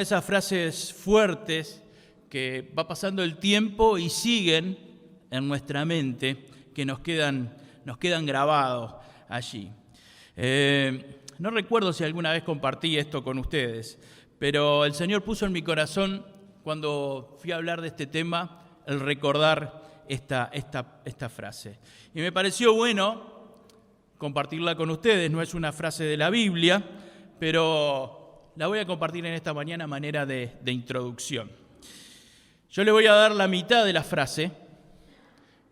esas frases fuertes que va pasando el tiempo y siguen en nuestra mente, que nos quedan grabados allí. No recuerdo si alguna vez compartí esto con ustedes, pero el Señor puso en mi corazón, cuando fui a hablar de este tema, el recordar esta frase. Y me pareció bueno compartirla con ustedes. No es una frase de la Biblia, pero la voy a compartir en esta mañana a manera de introducción. Yo le voy a dar la mitad de la frase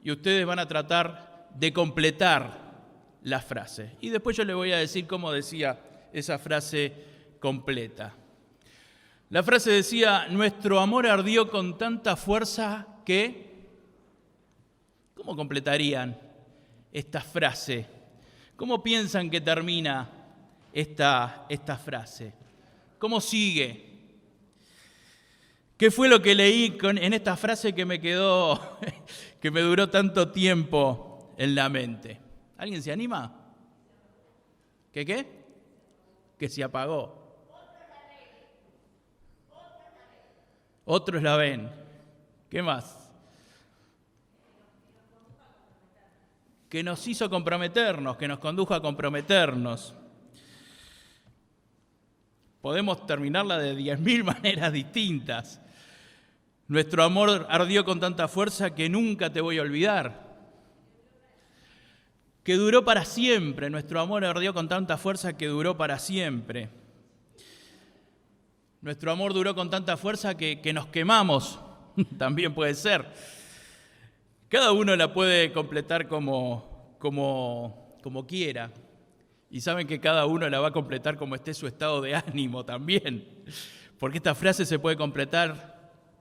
y ustedes van a tratar de completar la frase. Y después yo le voy a decir cómo decía esa frase completa. La frase decía: nuestro amor ardió con tanta fuerza que... ¿Cómo completarían esta frase? ¿Cómo piensan que termina esta frase? ¿Cómo sigue? ¿Qué fue lo que leí en esta frase que me quedó, que me duró tanto tiempo en la mente? ¿Alguien se anima? ¿Qué? Que se apagó. Otros la ven. ¿Qué más? Que nos hizo comprometernos, que nos condujo a comprometernos. Podemos terminarla de 10.000 maneras distintas. Nuestro amor ardió con tanta fuerza que nunca te voy a olvidar. Que duró para siempre. Nuestro amor ardió con tanta fuerza que duró para siempre. Nuestro amor duró con tanta fuerza que nos quemamos. También puede ser. Cada uno la puede completar como quiera. Y saben que cada uno la va a completar como esté su estado de ánimo también. Porque esta frase se puede completar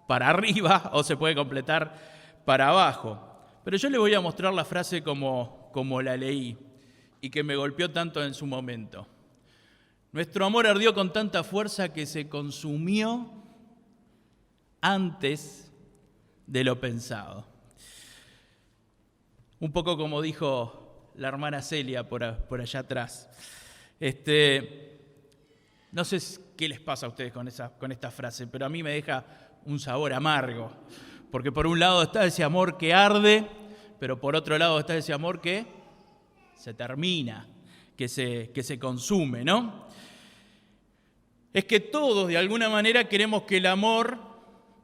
para arriba o se puede completar para abajo. Pero yo le voy a mostrar la frase como la leí y que me golpeó tanto en su momento. Nuestro amor ardió con tanta fuerza que se consumió antes de lo pensado. Un poco como dijo la hermana Celia por allá atrás. No sé qué les pasa a ustedes con esta frase, pero a mí me deja un sabor amargo. Porque por un lado está ese amor que arde, pero por otro lado está ese amor que se termina, que se consume, ¿no? Es que todos de alguna manera queremos que el amor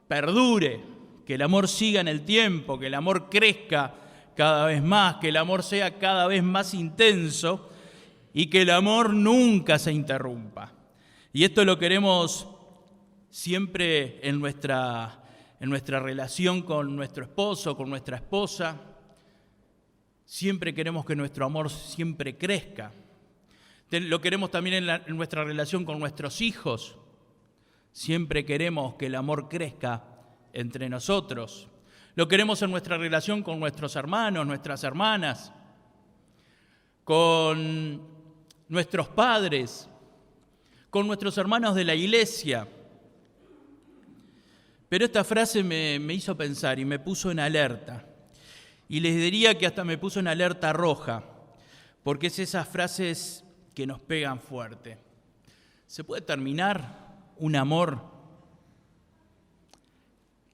perdure, que el amor siga en el tiempo, que el amor crezca cada vez más, que el amor sea cada vez más intenso y que el amor nunca se interrumpa. Y esto lo queremos siempre en nuestra relación con nuestro esposo, con nuestra esposa. Siempre queremos que nuestro amor siempre crezca. Lo queremos también en nuestra relación con nuestros hijos. Siempre queremos que el amor crezca entre nosotros. Lo queremos en nuestra relación con nuestros hermanos, nuestras hermanas, con nuestros padres, con nuestros hermanos de la iglesia. Pero esta frase me hizo pensar y me puso en alerta. Y les diría que hasta me puso en alerta roja, porque es esas frases que nos pegan fuerte. ¿Se puede terminar un amor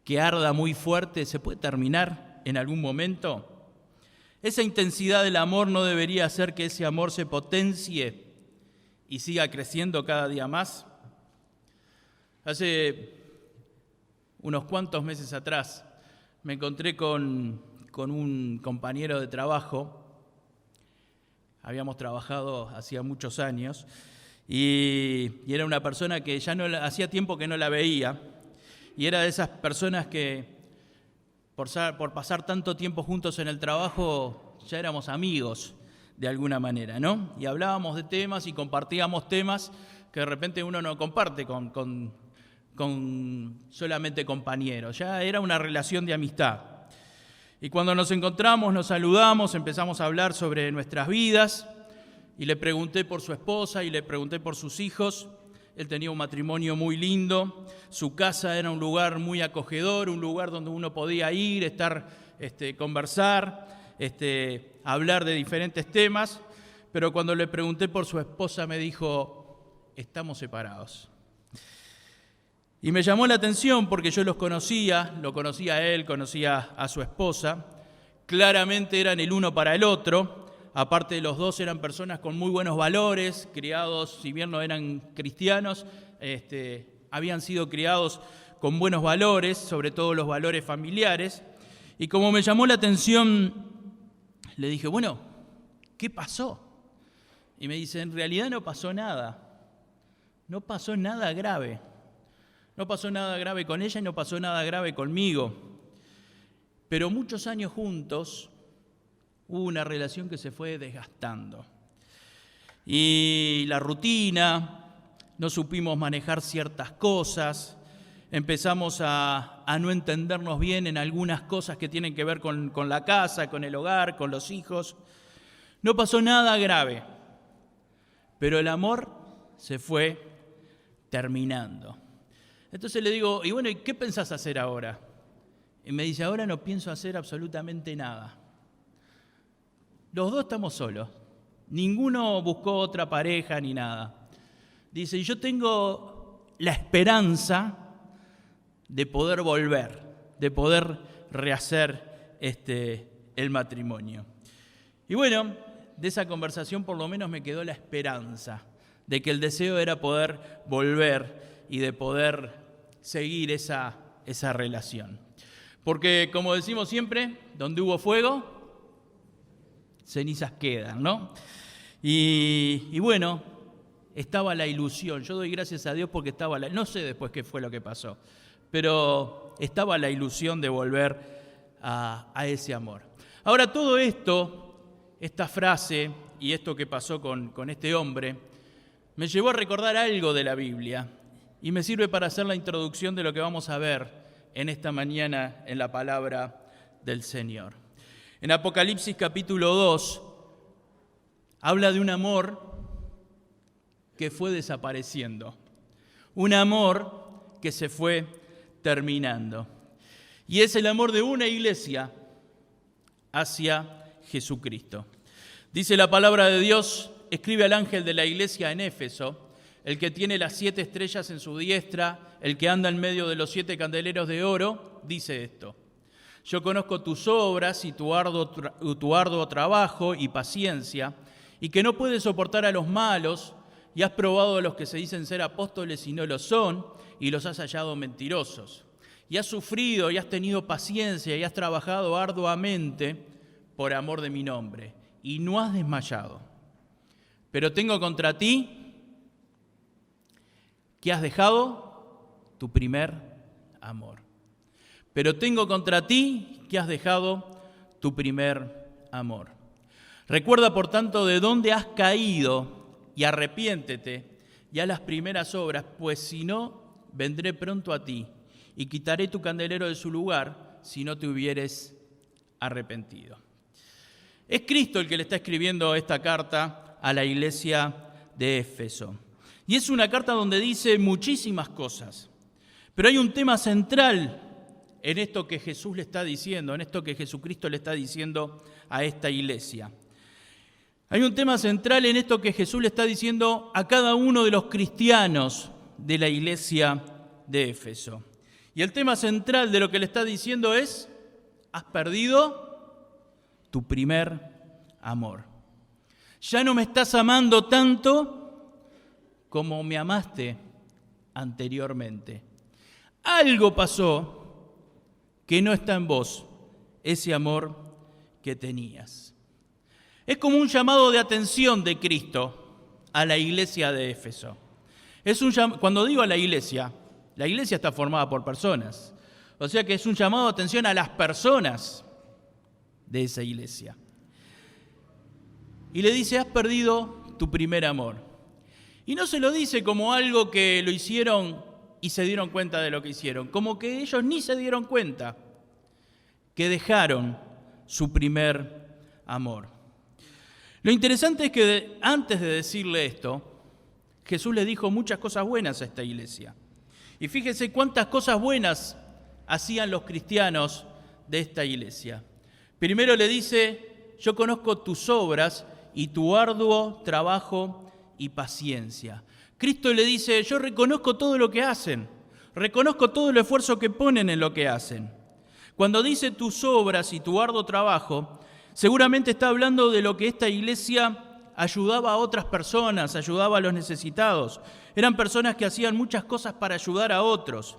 que arda muy fuerte? ¿Se puede terminar en algún momento? Esa intensidad del amor no debería hacer que ese amor se potencie y siga creciendo cada día más. Hace unos cuantos meses atrás me encontré con un compañero de trabajo. Habíamos trabajado hacía muchos años y era una persona que ya hacía tiempo que no la veía. Y era de esas personas que por pasar tanto tiempo juntos en el trabajo ya éramos amigos de alguna manera, ¿no? Y hablábamos de temas y compartíamos temas que de repente uno no comparte con solamente compañeros. Ya era una relación de amistad. Y cuando nos encontramos, nos saludamos, empezamos a hablar sobre nuestras vidas y le pregunté por su esposa y le pregunté por sus hijos. Él tenía un matrimonio muy lindo, su casa era un lugar muy acogedor, un lugar donde uno podía ir, estar, conversar, hablar de diferentes temas, pero cuando le pregunté por su esposa me dijo: estamos separados. Y me llamó la atención porque yo lo conocía a él, conocía a su esposa. Claramente eran el uno para el otro. Aparte de los dos eran personas con muy buenos valores, criados, si bien no eran cristianos, habían sido criados con buenos valores, sobre todo los valores familiares. Y como me llamó la atención, le dije, bueno, ¿qué pasó? Y me dice, en realidad no pasó nada. No pasó nada grave. No pasó nada grave con ella y no pasó nada grave conmigo. Pero muchos años juntos hubo una relación que se fue desgastando. Y la rutina, no supimos manejar ciertas cosas, empezamos a no entendernos bien en algunas cosas que tienen que ver con la casa, con el hogar, con los hijos. No pasó nada grave, pero el amor se fue terminando. Entonces le digo, y bueno, ¿y qué pensás hacer ahora? Y me dice, ahora no pienso hacer absolutamente nada. Los dos estamos solos. Ninguno buscó otra pareja ni nada. Dice, y yo tengo la esperanza de poder volver, de poder rehacer el matrimonio. Y bueno, de esa conversación por lo menos me quedó la esperanza de que el deseo era poder volver y de poder seguir esa relación. Porque, como decimos siempre, donde hubo fuego, cenizas quedan, ¿no? Y bueno, estaba la ilusión. Yo doy gracias a Dios porque no sé después qué fue lo que pasó, pero estaba la ilusión de volver a ese amor. Ahora, todo esto, esta frase y esto que pasó con este hombre, me llevó a recordar algo de la Biblia. Y me sirve para hacer la introducción de lo que vamos a ver en esta mañana en la palabra del Señor. En Apocalipsis capítulo 2 habla de un amor que fue desapareciendo, un amor que se fue terminando. Y es el amor de una iglesia hacia Jesucristo. Dice la palabra de Dios, escribe al ángel de la iglesia en Éfeso, el que tiene las 7 estrellas en su diestra, el que anda en medio de los 7 candeleros de oro, dice esto: yo conozco tus obras y tu arduo trabajo y paciencia, y que no puedes soportar a los malos, y has probado a los que se dicen ser apóstoles y no lo son, y los has hallado mentirosos. Y has sufrido y has tenido paciencia y has trabajado arduamente por amor de mi nombre, y no has desmayado. Pero tengo contra ti que has dejado tu primer amor. Pero tengo contra ti que has dejado tu primer amor. Recuerda, por tanto, de dónde has caído y arrepiéntete y haz las primeras obras, pues si no, vendré pronto a ti y quitaré tu candelero de su lugar si no te hubieres arrepentido. Es Cristo el que le está escribiendo esta carta a la iglesia de Éfeso. Y es una carta donde dice muchísimas cosas. Pero hay un tema central en esto que Jesús le está diciendo, en esto que Jesucristo le está diciendo a esta iglesia. Hay un tema central en esto que Jesús le está diciendo a cada uno de los cristianos de la iglesia de Éfeso. Y el tema central de lo que le está diciendo es: has perdido tu primer amor. Ya no me estás amando tanto como me amaste anteriormente. Algo pasó que no está en vos, ese amor que tenías. Es como un llamado de atención de Cristo a la iglesia de Éfeso. Cuando digo a la iglesia está formada por personas. O sea que es un llamado de atención a las personas de esa iglesia. Y le dice: has perdido tu primer amor. Y no se lo dice como algo que lo hicieron y se dieron cuenta de lo que hicieron, como que ellos ni se dieron cuenta que dejaron su primer amor. Lo interesante es que antes de decirle esto, Jesús le dijo muchas cosas buenas a esta iglesia. Y fíjese cuántas cosas buenas hacían los cristianos de esta iglesia. Primero le dice: yo conozco tus obras y tu arduo trabajo y paciencia. Cristo le dice: yo reconozco todo lo que hacen. Reconozco todo el esfuerzo que ponen en lo que hacen. Cuando dice tus obras y tu arduo trabajo, seguramente está hablando de lo que esta iglesia ayudaba a otras personas, ayudaba a los necesitados. Eran personas que hacían muchas cosas para ayudar a otros.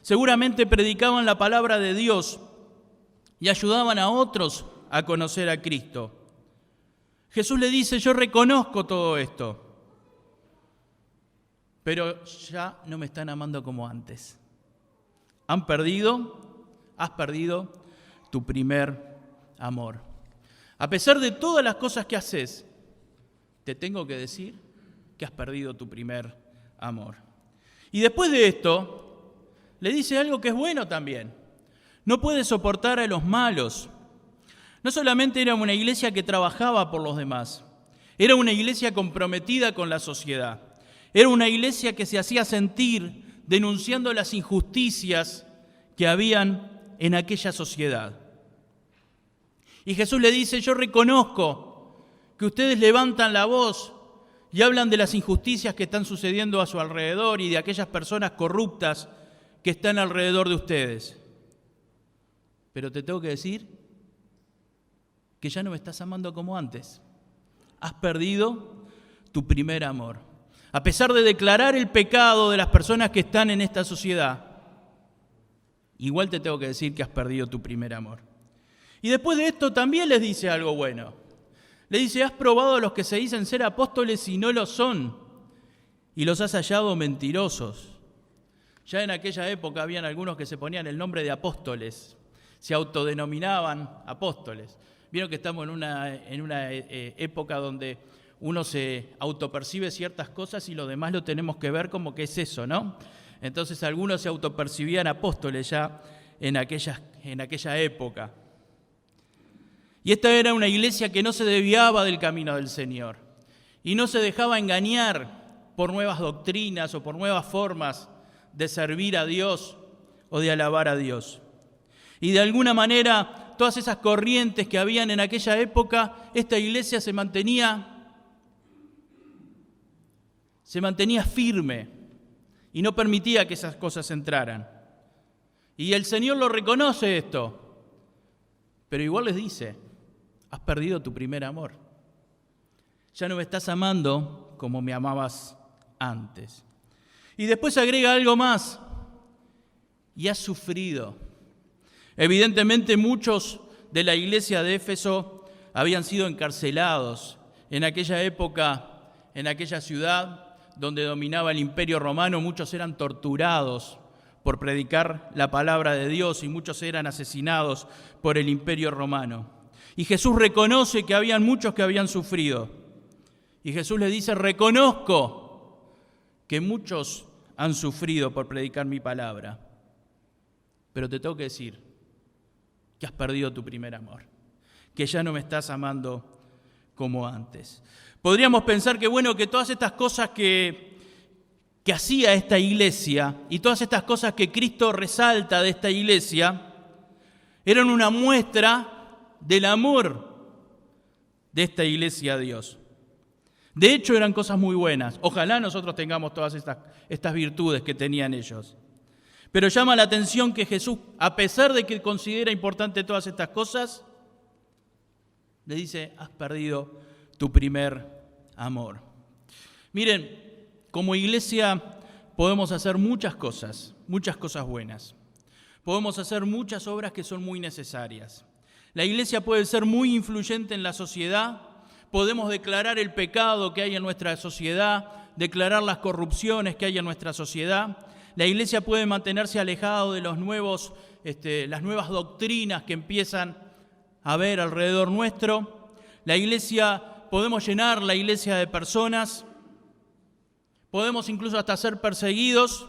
Seguramente predicaban la palabra de Dios y ayudaban a otros a conocer a Cristo. Jesús le dice, yo reconozco todo esto, pero ya no me están amando como antes. Has perdido tu primer amor. A pesar de todas las cosas que haces, te tengo que decir que has perdido tu primer amor. Y después de esto, le dice algo que es bueno también. No puede soportar a los malos. No solamente era una iglesia que trabajaba por los demás, era una iglesia comprometida con la sociedad. Era una iglesia que se hacía sentir denunciando las injusticias que habían en aquella sociedad. Y Jesús le dice, yo reconozco que ustedes levantan la voz y hablan de las injusticias que están sucediendo a su alrededor y de aquellas personas corruptas que están alrededor de ustedes. Pero te tengo que decir que ya no me estás amando como antes. Has perdido tu primer amor. A pesar de declarar el pecado de las personas que están en esta sociedad, igual te tengo que decir que has perdido tu primer amor. Y después de esto también les dice algo bueno. Le dice, has probado a los que se dicen ser apóstoles y no lo son, y los has hallado mentirosos. Ya en aquella época habían algunos que se ponían el nombre de apóstoles, se autodenominaban apóstoles. Vieron que estamos en una época donde uno se autopercibe ciertas cosas y lo demás lo tenemos que ver como que es eso, ¿no? Entonces algunos se autopercibían apóstoles ya en aquella época. Y esta era una iglesia que no se desviaba del camino del Señor y no se dejaba engañar por nuevas doctrinas o por nuevas formas de servir a Dios o de alabar a Dios. Y de alguna manera, todas esas corrientes que habían en aquella época, esta iglesia se mantenía firme y no permitía que esas cosas entraran. Y el Señor lo reconoce esto, pero igual les dice, has perdido tu primer amor. Ya no me estás amando como me amabas antes. Y después agrega algo más, y has sufrido. Evidentemente muchos de la iglesia de Éfeso habían sido encarcelados. En aquella época, en aquella ciudad donde dominaba el Imperio Romano, muchos eran torturados por predicar la palabra de Dios y muchos eran asesinados por el Imperio Romano. Y Jesús reconoce que habían muchos que habían sufrido. Y Jesús les dice, reconozco que muchos han sufrido por predicar mi palabra. Pero te tengo que decir que has perdido tu primer amor, que ya no me estás amando como antes. Podríamos pensar que que todas estas cosas que hacía esta iglesia y todas estas cosas que Cristo resalta de esta iglesia eran una muestra del amor de esta iglesia a Dios. De hecho, eran cosas muy buenas. Ojalá nosotros tengamos todas estas virtudes que tenían ellos. Pero llama la atención que Jesús, a pesar de que considera importante todas estas cosas, le dice, has perdido tu primer amor. Miren, como iglesia podemos hacer muchas cosas buenas. Podemos hacer muchas obras que son muy necesarias. La iglesia puede ser muy influyente en la sociedad, podemos declarar el pecado que hay en nuestra sociedad, declarar las corrupciones que hay en nuestra sociedad. La iglesia puede mantenerse alejada de las nuevas doctrinas que empiezan a haber alrededor nuestro. Podemos llenar la iglesia de personas, podemos incluso hasta ser perseguidos,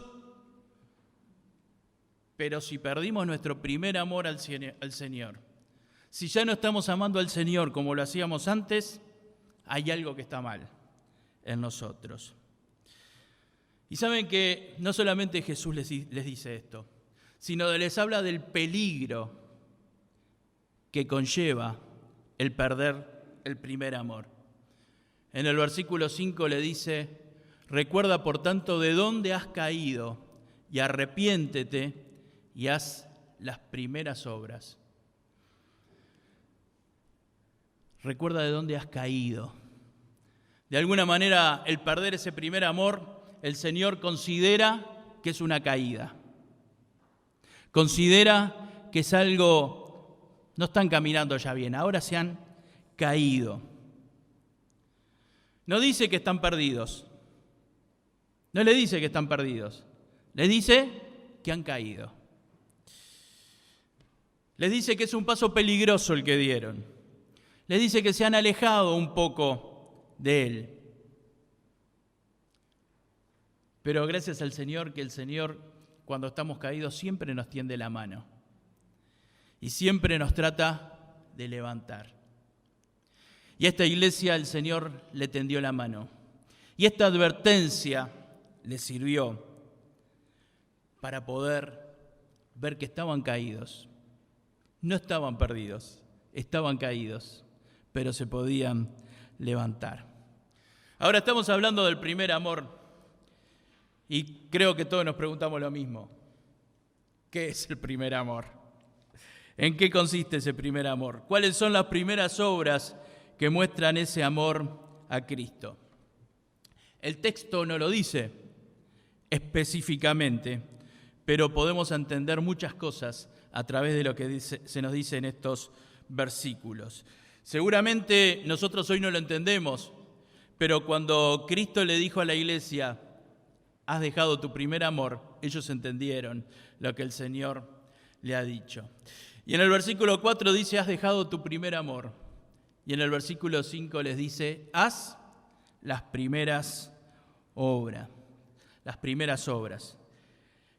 pero si perdimos nuestro primer amor al Señor, si ya no estamos amando al Señor como lo hacíamos antes, hay algo que está mal en nosotros. Y saben que no solamente Jesús les dice esto, sino les habla del peligro que conlleva el perder el primer amor. En el versículo 5 le dice, recuerda por tanto de dónde has caído y arrepiéntete y haz las primeras obras. Recuerda de dónde has caído. De alguna manera, el perder ese primer amor, el Señor considera que es una caída. Considera que es algo, no están caminando ya bien, ahora se han caído. No dice que están perdidos. No le dice que están perdidos. Le dice que han caído. Les dice que es un paso peligroso el que dieron. Les dice que se han alejado un poco de Él. Pero gracias al Señor, que el Señor, cuando estamos caídos, siempre nos tiende la mano. Y siempre nos trata de levantar. Y a esta iglesia el Señor le tendió la mano. Y esta advertencia le sirvió para poder ver que estaban caídos. No estaban perdidos, estaban caídos, pero se podían levantar. Ahora estamos hablando del primer amor y creo que todos nos preguntamos lo mismo. ¿Qué es el primer amor? ¿En qué consiste ese primer amor? ¿Cuáles son las primeras obras que muestran ese amor a Cristo? El texto no lo dice específicamente, pero podemos entender muchas cosas a través de lo que se nos dice en estos versículos. Seguramente nosotros hoy no lo entendemos, pero cuando Cristo le dijo a la iglesia, has dejado tu primer amor, ellos entendieron lo que el Señor le ha dicho. Y en el versículo 4 dice, has dejado tu primer amor. Y en el versículo 5 les dice, haz las primeras obras. Las primeras obras.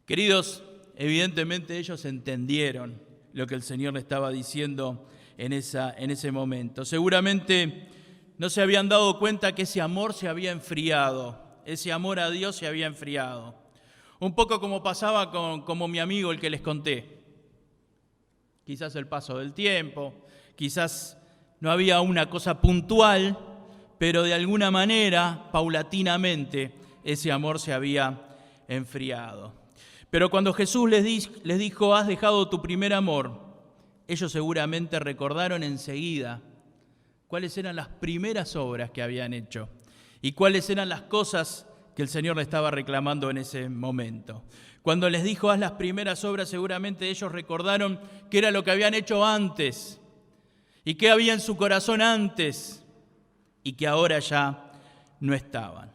Queridos, evidentemente ellos entendieron lo que el Señor le estaba diciendo en ese momento. Seguramente no se habían dado cuenta que ese amor se había enfriado, ese amor a Dios se había enfriado. Un poco como pasaba como mi amigo el que les conté. Quizás el paso del tiempo, quizás no había una cosa puntual, pero de alguna manera, paulatinamente, ese amor se había enfriado. Pero cuando Jesús les dijo, has dejado tu primer amor, ellos seguramente recordaron enseguida cuáles eran las primeras obras que habían hecho y cuáles eran las cosas que el Señor le estaba reclamando en ese momento. Cuando les dijo, haz las primeras obras, seguramente ellos recordaron qué era lo que habían hecho antes y qué había en su corazón antes y que ahora ya no estaban.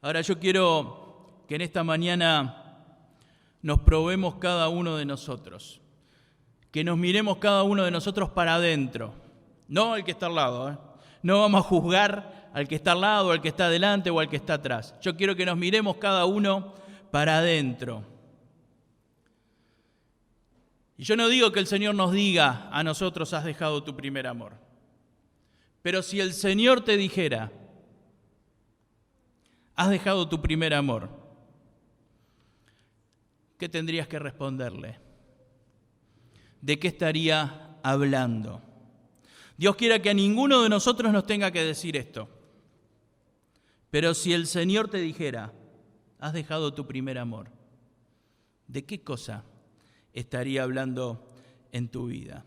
Ahora yo quiero que en esta mañana nos probemos cada uno de nosotros, que nos miremos cada uno de nosotros para adentro, no al que está al lado, No vamos a juzgar al que está al lado, al que está adelante o al que está atrás. Yo quiero que nos miremos cada uno para adentro. Y yo no digo que el Señor nos diga a nosotros, has dejado tu primer amor. Pero si el Señor te dijera, has dejado tu primer amor, ¿qué tendrías que responderle? ¿De qué estaría hablando? Dios quiera que a ninguno de nosotros nos tenga que decir esto. Pero si el Señor te dijera, has dejado tu primer amor, ¿de qué cosa estaría hablando en tu vida?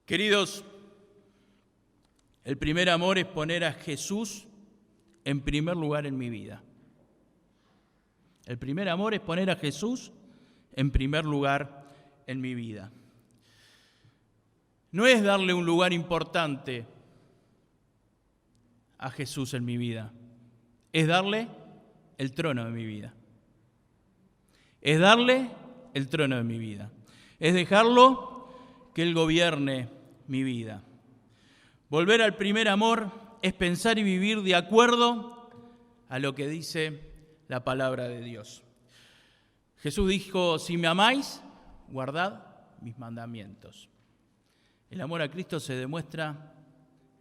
Queridos, el primer amor es poner a Jesús en primer lugar en mi vida. El primer amor es poner a Jesús en primer lugar en mi vida. No es darle un lugar importante a Jesús en mi vida, es darle el trono de mi vida. Es darle el trono de mi vida. Es dejarlo que Él gobierne mi vida. Volver al primer amor es pensar y vivir de acuerdo a lo que dice la palabra de Dios. Jesús dijo, si me amáis, guardad mis mandamientos. El amor a Cristo se demuestra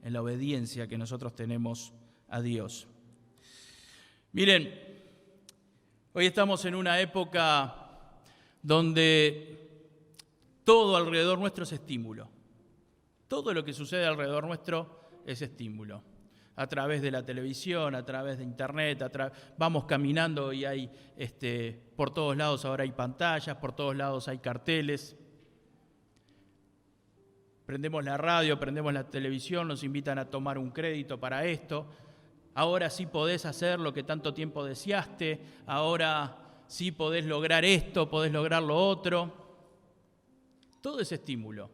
en la obediencia que nosotros tenemos a Dios. Miren, hoy estamos en una época donde todo alrededor nuestro es estímulo. Todo lo que sucede alrededor nuestro es estímulo. a través de la televisión, a través de internet, vamos caminando y hay por todos lados ahora hay pantallas, por todos lados hay carteles. Prendemos la radio, prendemos la televisión, nos invitan a tomar un crédito para esto. Ahora sí podés hacer lo que tanto tiempo deseaste, ahora sí podés lograr esto, podés lograr lo otro. Todo es estímulo.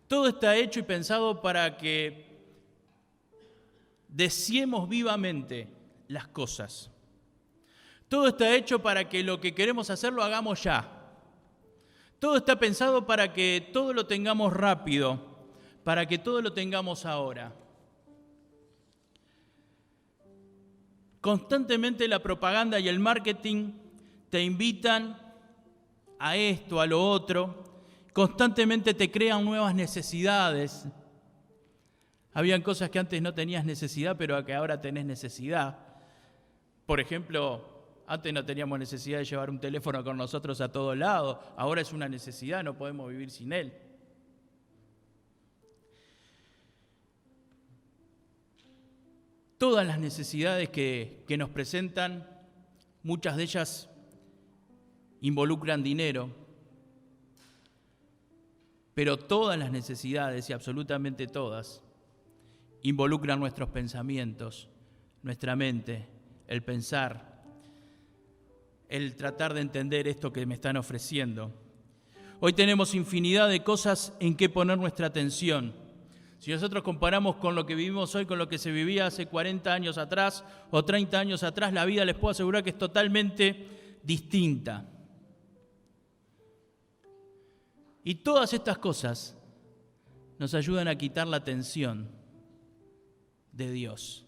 Todo está hecho y pensado para que deseemos vivamente las cosas. Todo está hecho para que lo que queremos hacer lo hagamos ya. Todo está pensado para que todo lo tengamos rápido, para que todo lo tengamos ahora. Constantemente la propaganda y el marketing te invitan a esto, a lo otro. Constantemente te crean nuevas necesidades. Habían cosas que antes no tenías necesidad, pero que ahora tenés necesidad. Por ejemplo, antes no teníamos necesidad de llevar un teléfono con nosotros a todos lados. Ahora es una necesidad, no podemos vivir sin él. Todas las necesidades que nos presentan, muchas de ellas involucran dinero. Pero todas las necesidades, y absolutamente todas, involucran nuestros pensamientos, nuestra mente, el pensar, el tratar de entender esto que me están ofreciendo. Hoy tenemos infinidad de cosas en que poner nuestra atención. Si nosotros comparamos con lo que vivimos hoy, con lo que se vivía hace 40 años atrás o 30 años atrás, la vida les puedo asegurar que es totalmente distinta. Y todas estas cosas nos ayudan a quitar la atención de Dios.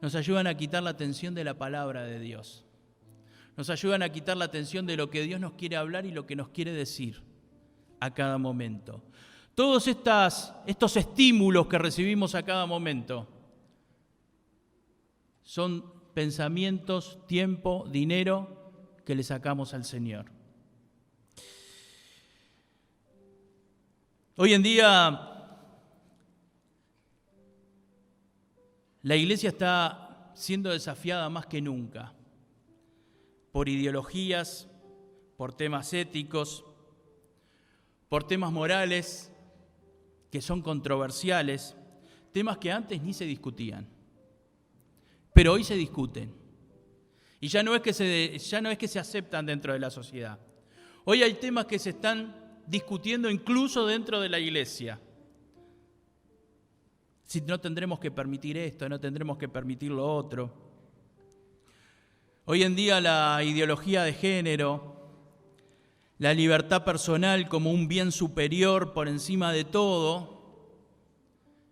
Nos ayudan a quitar la atención de la palabra de Dios. Nos ayudan a quitar la atención de lo que Dios nos quiere hablar y lo que nos quiere decir a cada momento. Todos estos estímulos que recibimos a cada momento son pensamientos, tiempo, dinero que le sacamos al Señor. Hoy en día la iglesia está siendo desafiada más que nunca por ideologías, por temas éticos, por temas morales que son controversiales, temas que antes ni se discutían, pero hoy se discuten. Y ya no es que se aceptan dentro de la sociedad. Hoy hay temas que se están discutiendo incluso dentro de la iglesia. Si no tendremos que permitir esto, no tendremos que permitir lo otro. Hoy en día la ideología de género, la libertad personal como un bien superior por encima de todo,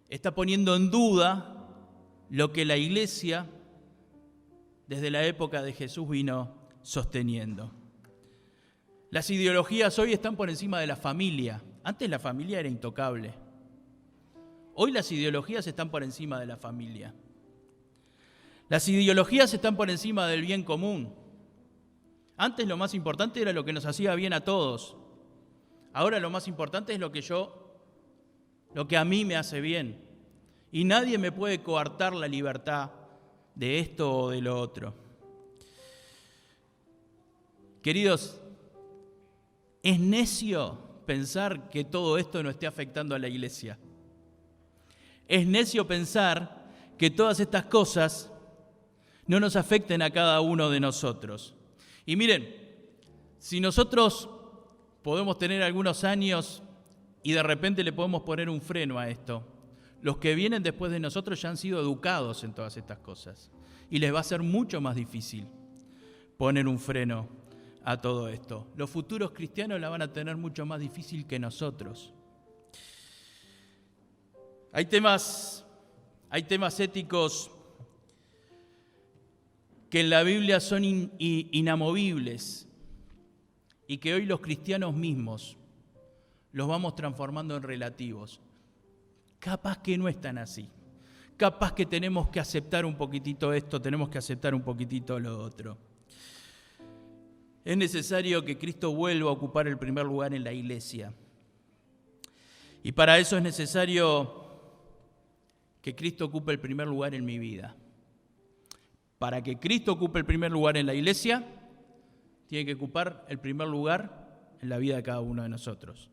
está poniendo en duda lo que la iglesia desde la época de Jesús vino sosteniendo. Las ideologías hoy están por encima de la familia. Antes la familia era intocable. Hoy las ideologías están por encima de la familia. Las ideologías están por encima del bien común. Antes lo más importante era lo que nos hacía bien a todos. Ahora lo más importante es lo que a mí me hace bien. Y nadie me puede coartar la libertad de esto o de lo otro. Queridos, es necio pensar que todo esto no esté afectando a la iglesia. Es necio pensar que todas estas cosas no nos afecten a cada uno de nosotros. Y miren, si nosotros podemos tener algunos años y de repente le podemos poner un freno a esto, los que vienen después de nosotros ya han sido educados en todas estas cosas y les va a ser mucho más difícil poner un freno a todo esto. Los futuros cristianos la van a tener mucho más difícil que nosotros. Hay temas éticos que en la Biblia son inamovibles y que hoy los cristianos mismos los vamos transformando en relativos. Capaz que no es tan así. Capaz que tenemos que aceptar un poquitito esto, tenemos que aceptar un poquitito lo otro. Es necesario que Cristo vuelva a ocupar el primer lugar en la iglesia. Y para eso es necesario que Cristo ocupe el primer lugar en mi vida. Para que Cristo ocupe el primer lugar en la iglesia, tiene que ocupar el primer lugar en la vida de cada uno de nosotros.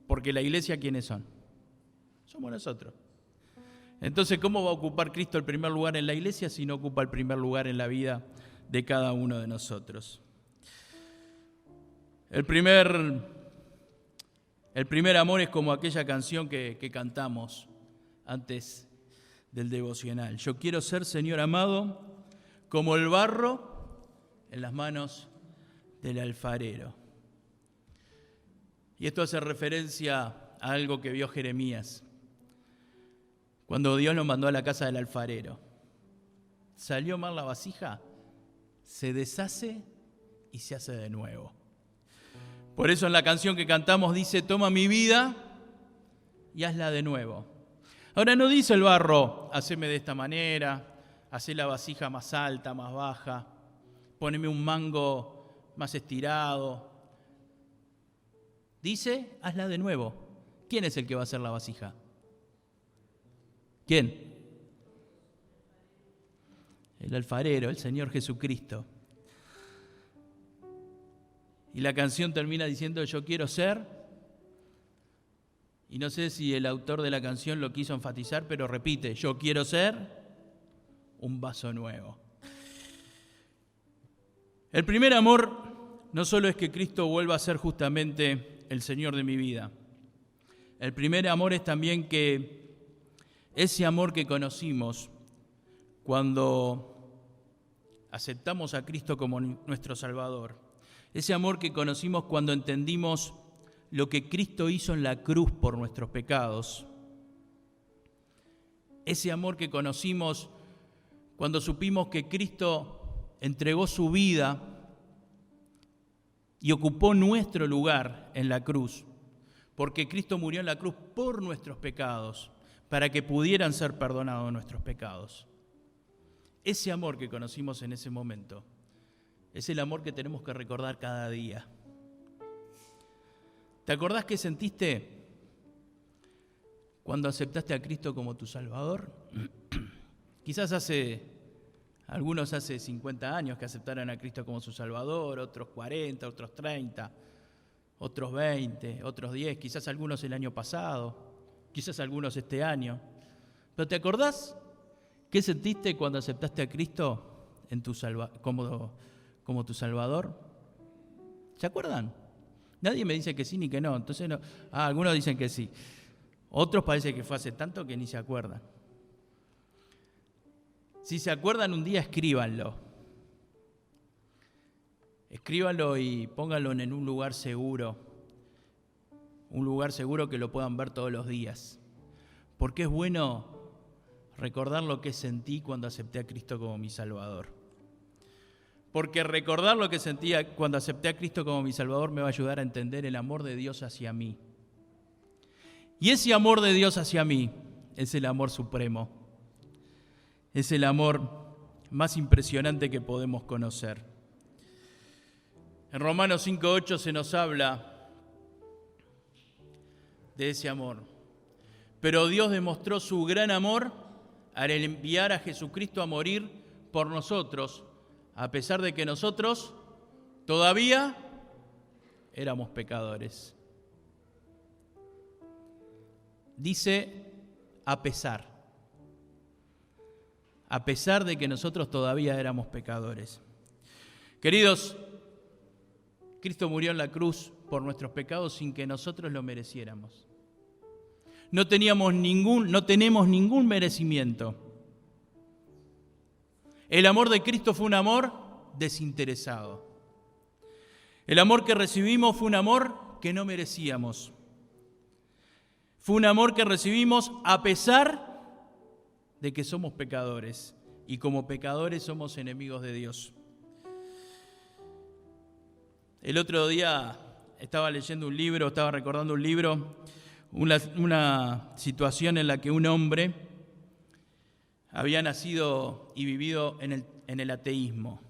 Porque la iglesia, ¿quiénes son? Somos nosotros. Entonces, ¿cómo va a ocupar Cristo el primer lugar en la iglesia si no ocupa el primer lugar en la vida de cada uno de nosotros? El primer amor es como aquella canción que cantamos antes del devocional. Yo quiero ser, Señor amado, como el barro en las manos del alfarero. Y esto hace referencia a algo que vio Jeremías cuando Dios lo mandó a la casa del alfarero. Salió mal la vasija, se deshace y se hace de nuevo. Por eso en la canción que cantamos dice: toma mi vida y hazla de nuevo. Ahora no dice el barro: haceme de esta manera, hacé la vasija más alta, más baja, poneme un mango más estirado. Dice: hazla de nuevo. ¿Quién es el que va a hacer la vasija? ¿Quién? El alfarero, el Señor Jesucristo. Y la canción termina diciendo: yo quiero ser, y no sé si el autor de la canción lo quiso enfatizar, pero repite: yo quiero ser un vaso nuevo. El primer amor no solo es que Cristo vuelva a ser justamente el Señor de mi vida. El primer amor es también que ese amor que conocimos cuando aceptamos a Cristo como nuestro Salvador, ese amor que conocimos cuando entendimos lo que Cristo hizo en la cruz por nuestros pecados, ese amor que conocimos cuando supimos que Cristo entregó su vida y ocupó nuestro lugar en la cruz, porque Cristo murió en la cruz por nuestros pecados, para que pudieran ser perdonados nuestros pecados. Ese amor que conocimos en ese momento es el amor que tenemos que recordar cada día. ¿Te acordás qué sentiste cuando aceptaste a Cristo como tu Salvador? Quizás algunos hace 50 años que aceptaron a Cristo como su Salvador, otros 40, otros 30, otros 20, otros 10, quizás algunos el año pasado, quizás algunos este año. ¿Pero te acordás qué sentiste cuando aceptaste a Cristo como tu Salvador? ¿Se acuerdan? Nadie me dice que sí ni que no. Entonces no. Algunos dicen que sí. Otros parece que fue hace tanto que ni se acuerdan. Si se acuerdan un día, escríbanlo. Escríbanlo y pónganlo en un lugar seguro. Un lugar seguro que lo puedan ver todos los días. Porque es bueno recordar lo que sentí cuando acepté a Cristo como mi Salvador. Porque recordar lo que sentía cuando acepté a Cristo como mi Salvador me va a ayudar a entender el amor de Dios hacia mí. Y ese amor de Dios hacia mí es el amor supremo. Es el amor más impresionante que podemos conocer. En Romanos 5:8 se nos habla de ese amor. Pero Dios demostró su gran amor al enviar a Jesucristo a morir por nosotros, a pesar de que nosotros todavía éramos pecadores. Dice a pesar de que nosotros todavía éramos pecadores. Queridos, Cristo murió en la cruz por nuestros pecados sin que nosotros lo mereciéramos. No tenemos ningún merecimiento. El amor de Cristo fue un amor desinteresado. El amor que recibimos fue un amor que no merecíamos. Fue un amor que recibimos a pesar de que somos pecadores y como pecadores somos enemigos de Dios. El otro día estaba recordando un libro, una situación en la que un hombre había nacido y vivido en el ateísmo.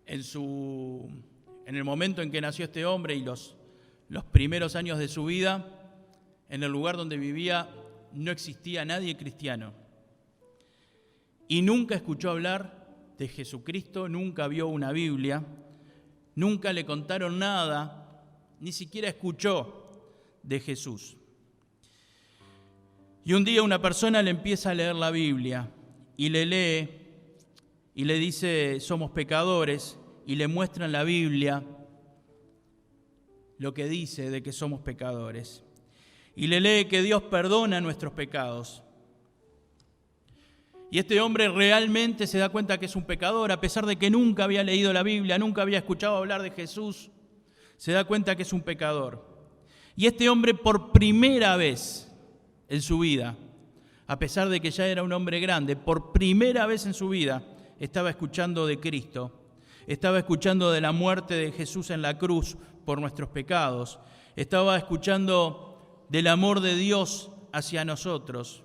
En el momento en que nació este hombre y los primeros años de su vida, en el lugar donde vivía no existía nadie cristiano y nunca escuchó hablar de Jesucristo, nunca vio una Biblia, nunca le contaron nada, ni siquiera escuchó de Jesús. Y un día una persona le empieza a leer la Biblia y le lee y le dice, somos pecadores, y le muestra en la Biblia lo que dice de que somos pecadores. Y le lee que Dios perdona nuestros pecados. Y este hombre realmente se da cuenta que es un pecador, a pesar de que nunca había leído la Biblia, nunca había escuchado hablar de Jesús, se da cuenta que es un pecador. Y este hombre por primera vez en su vida, a pesar de que ya era un hombre grande, por primera vez en su vida estaba escuchando de Cristo, estaba escuchando de la muerte de Jesús en la cruz por nuestros pecados, estaba escuchando del amor de Dios hacia nosotros.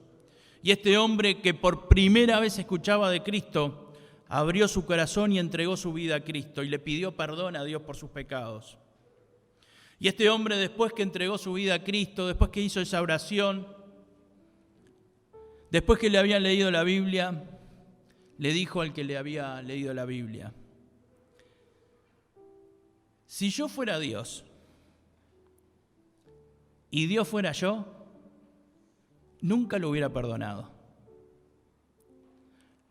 Y este hombre que por primera vez escuchaba de Cristo, abrió su corazón y entregó su vida a Cristo y le pidió perdón a Dios por sus pecados. Y este hombre, después que entregó su vida a Cristo, después que hizo esa oración, después que le habían leído la Biblia, le dijo al que le había leído la Biblia, si yo fuera Dios y Dios fuera yo, nunca lo hubiera perdonado.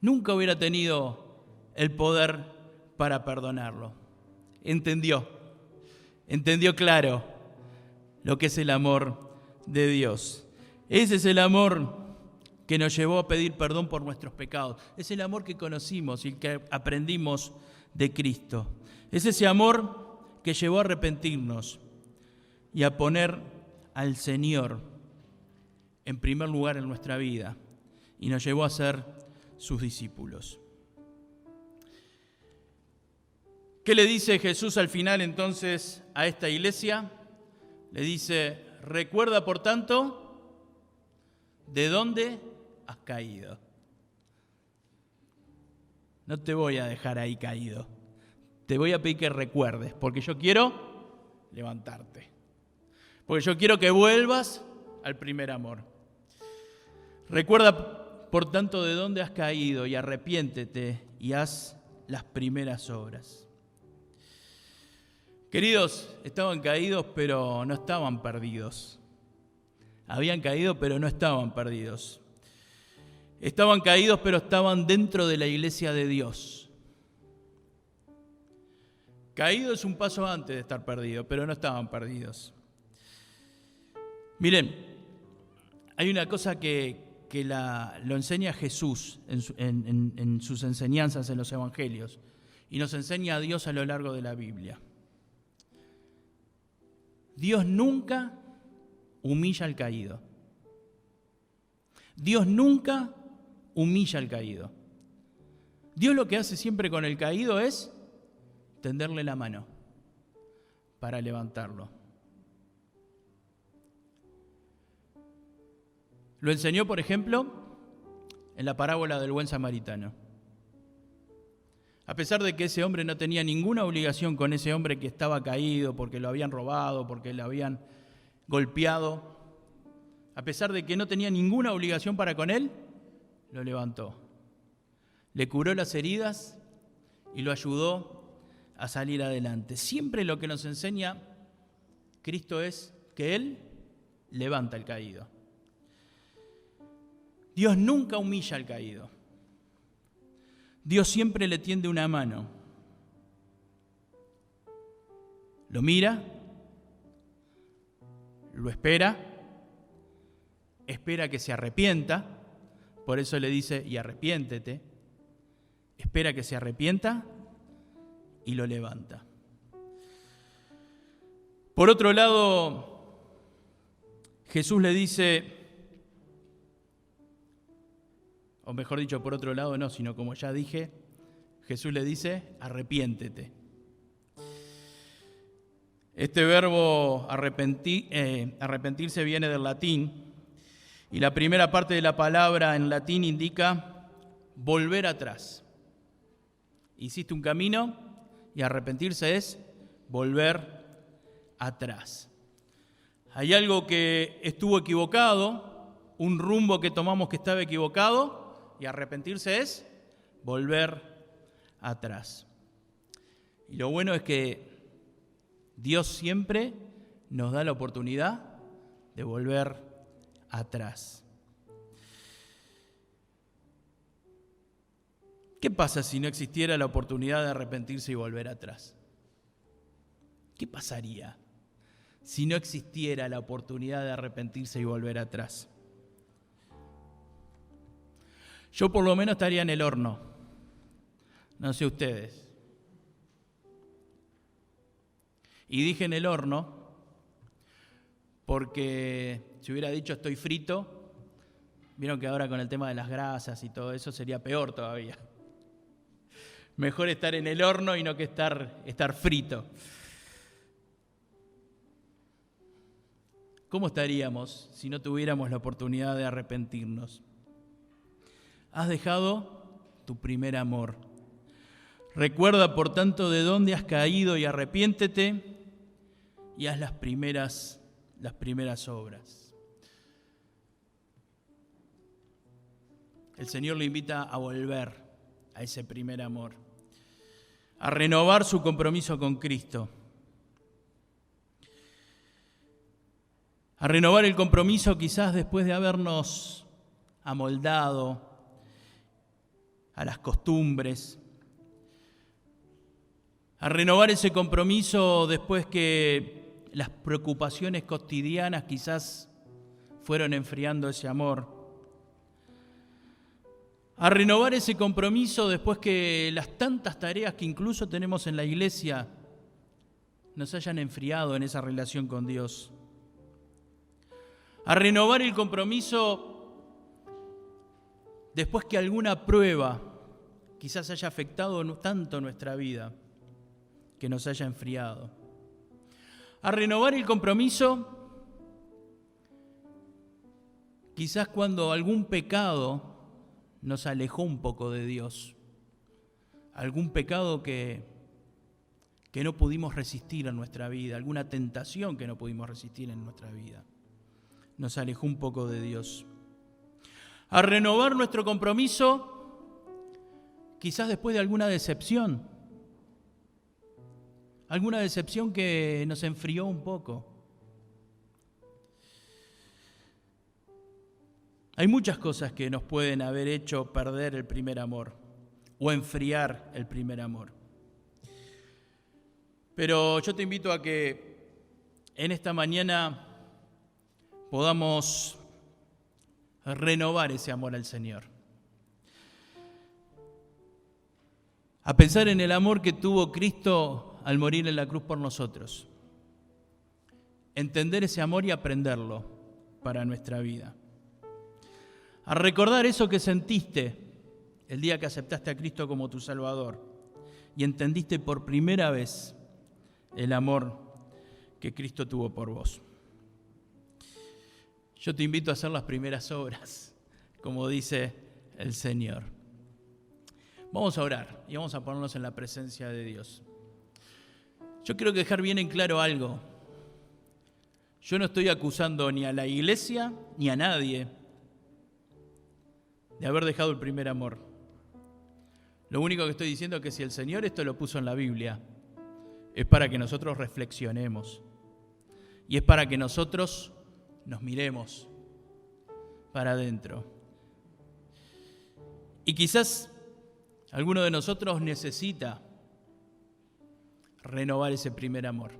Nunca hubiera tenido el poder para perdonarlo. Entendió claro lo que es el amor de Dios. Ese es el amor que nos llevó a pedir perdón por nuestros pecados. Es el amor que conocimos y que aprendimos de Cristo. Es ese amor que llevó a arrepentirnos y a poner al Señor en primer lugar en nuestra vida y nos llevó a ser sus discípulos. ¿Qué le dice Jesús al final entonces a esta iglesia? Le dice, recuerda por tanto de dónde has caído. No te voy a dejar ahí caído. Te voy a pedir que recuerdes, porque yo quiero levantarte. Porque yo quiero que vuelvas al primer amor. Recuerda, por tanto, de dónde has caído y arrepiéntete y haz las primeras obras. Queridos, estaban caídos, pero no estaban perdidos. Habían caído, pero no estaban perdidos. Estaban caídos, pero estaban dentro de la iglesia de Dios. Caído es un paso antes de estar perdido, pero no estaban perdidos. Miren, hay una cosa que lo enseña Jesús en sus enseñanzas en los evangelios y nos enseña a Dios a lo largo de la Biblia. Dios nunca humilla al caído. Dios nunca humilla al caído. Dios lo que hace siempre con el caído es tenderle la mano para levantarlo. Lo enseñó, por ejemplo, en la parábola del buen samaritano. A pesar de que ese hombre no tenía ninguna obligación con ese hombre que estaba caído porque lo habían robado, porque lo habían golpeado, a pesar de que no tenía ninguna obligación para con él, lo levantó. Le curó las heridas y lo ayudó a salir adelante. Siempre lo que nos enseña Cristo es que Él levanta al caído. Dios nunca humilla al caído. Dios siempre le tiende una mano. Lo mira, lo espera que se arrepienta, por eso le dice, y arrepiéntete. Espera que se arrepienta y lo levanta. Por otro lado, Jesús le dice, o mejor dicho, por otro lado no, sino como ya dije, Jesús le dice, arrepiéntete. Este verbo arrepentirse viene del latín y la primera parte de la palabra en latín indica volver atrás. Hiciste un camino y arrepentirse es volver atrás. Hay algo que estuvo equivocado un rumbo que tomamos que estaba equivocado, y arrepentirse es volver atrás. Y lo bueno es que Dios siempre nos da la oportunidad de volver atrás. ¿Qué pasa si no existiera la oportunidad de arrepentirse y volver atrás? ¿Qué pasaría si no existiera la oportunidad de arrepentirse y volver atrás? Yo por lo menos estaría en el horno. No sé ustedes. Y dije en el horno porque si hubiera dicho estoy frito, vieron que ahora con el tema de las grasas y todo eso sería peor todavía. Mejor estar en el horno y no que estar frito. ¿Cómo estaríamos si no tuviéramos la oportunidad de arrepentirnos? Has dejado tu primer amor. Recuerda, por tanto, de dónde has caído y arrepiéntete y haz las primeras obras. El Señor le invita a volver a ese primer amor, a renovar su compromiso con Cristo, a renovar el compromiso quizás después de habernos amoldado a las costumbres, a renovar ese compromiso después que las preocupaciones cotidianas quizás fueron enfriando ese amor, a renovar ese compromiso después que las tantas tareas que incluso tenemos en la iglesia nos hayan enfriado en esa relación con Dios, a renovar el compromiso después que alguna prueba quizás haya afectado tanto nuestra vida que nos haya enfriado. A renovar el compromiso quizás cuando algún pecado nos alejó un poco de Dios. Algún pecado que no pudimos resistir en nuestra vida, alguna tentación que no pudimos resistir en nuestra vida. Nos alejó un poco de Dios. A renovar nuestro compromiso quizás después de alguna decepción que nos enfrió un poco. Hay muchas cosas que nos pueden haber hecho perder el primer amor o enfriar el primer amor. Pero yo te invito a que en esta mañana podamos renovar ese amor al Señor. A pensar en el amor que tuvo Cristo al morir en la cruz por nosotros. Entender ese amor y aprenderlo para nuestra vida. A recordar eso que sentiste el día que aceptaste a Cristo como tu Salvador y entendiste por primera vez el amor que Cristo tuvo por vos. Yo te invito a hacer las primeras obras, como dice el Señor. Vamos a orar y vamos a ponernos en la presencia de Dios. Yo quiero dejar bien en claro algo. Yo no estoy acusando ni a la iglesia ni a nadie de haber dejado el primer amor. Lo único que estoy diciendo es que si el Señor esto lo puso en la Biblia, es para que nosotros reflexionemos y es para que nosotros nos miremos para adentro. Y quizás alguno de nosotros necesita renovar ese primer amor.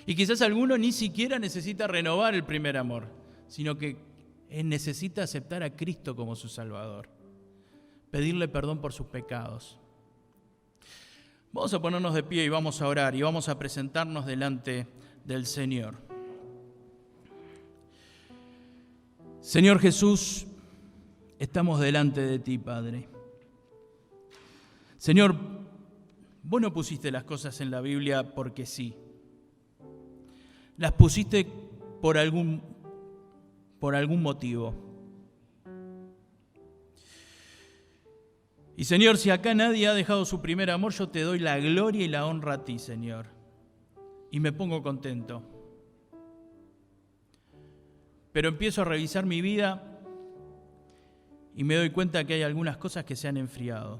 Y quizás alguno ni siquiera necesita renovar el primer amor, sino que necesita aceptar a Cristo como su Salvador, pedirle perdón por sus pecados. Vamos a ponernos de pie y vamos a orar y vamos a presentarnos delante del Señor. Señor Jesús, estamos delante de ti, Padre. Señor, vos no pusiste las cosas en la Biblia porque sí. Las pusiste por algún motivo. Y Señor, si acá nadie ha dejado su primer amor, yo te doy la gloria y la honra a ti, Señor. Y me pongo contento. pero empiezo a revisar mi vida y me doy cuenta que hay algunas cosas que se han enfriado.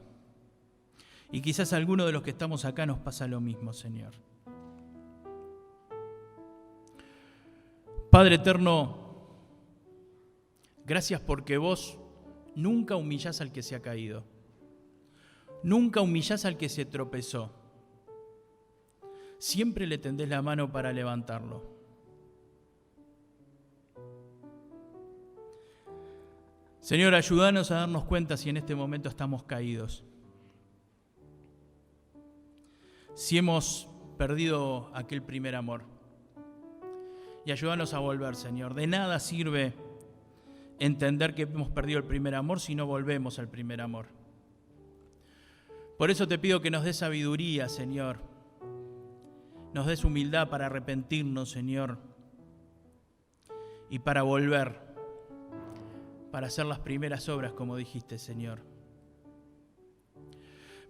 Y quizás a alguno de los que estamos acá nos pasa lo mismo, Señor. Padre eterno, gracias porque vos nunca humillás al que se ha caído. Nunca humillás al que se tropezó. Siempre le tendés la mano para levantarlo. Señor, ayúdanos a darnos cuenta si en este momento estamos caídos. Si hemos perdido aquel primer amor. Y ayúdanos a volver, Señor. De nada sirve entender que hemos perdido el primer amor si no volvemos al primer amor. Por eso te pido que nos des sabiduría, Señor. Nos des humildad para arrepentirnos, Señor. Y para volver. Para hacer las primeras obras, como dijiste, Señor.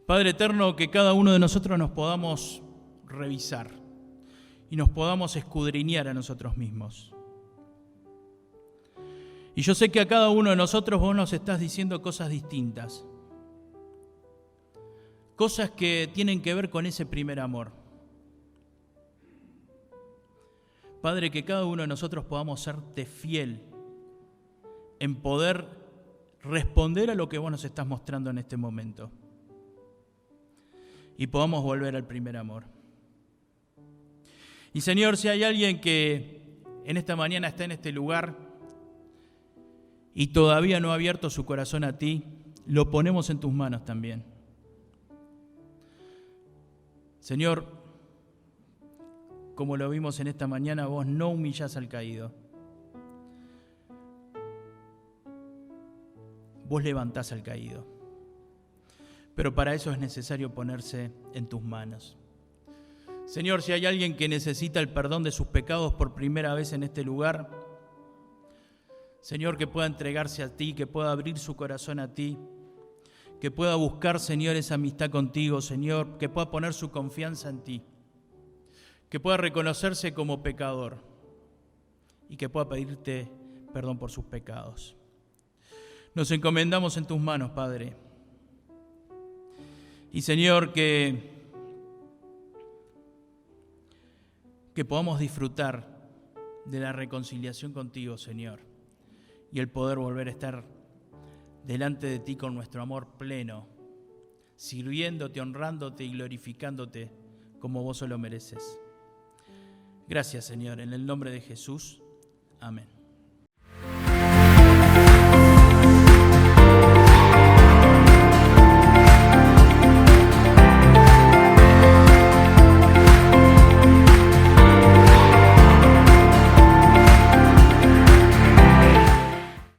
Padre eterno, que cada uno de nosotros nos podamos revisar y nos podamos escudriñar a nosotros mismos. Y yo sé que a cada uno de nosotros vos nos estás diciendo cosas distintas. Cosas que tienen que ver con ese primer amor. Padre, que cada uno de nosotros podamos serte fiel en poder responder a lo que vos nos estás mostrando en este momento. Y podamos volver al primer amor. Y Señor, si hay alguien que en esta mañana está en este lugar y todavía no ha abierto su corazón a ti, lo ponemos en tus manos también. Señor, como lo vimos en esta mañana, vos no humillás al caído. Vos levantás al caído. Pero para eso es necesario ponerse en tus manos. Señor, si hay alguien que necesita el perdón de sus pecados por primera vez en este lugar, Señor, que pueda entregarse a ti, que pueda abrir su corazón a ti, que pueda buscar, Señor, esa amistad contigo, Señor, que pueda poner su confianza en ti, que pueda reconocerse como pecador y que pueda pedirte perdón por sus pecados. Nos encomendamos en tus manos, Padre. Y Señor, que podamos disfrutar de la reconciliación contigo, Señor, y el poder volver a estar delante de ti con nuestro amor pleno, sirviéndote, honrándote y glorificándote como vos solo mereces. Gracias, Señor, en el nombre de Jesús. Amén.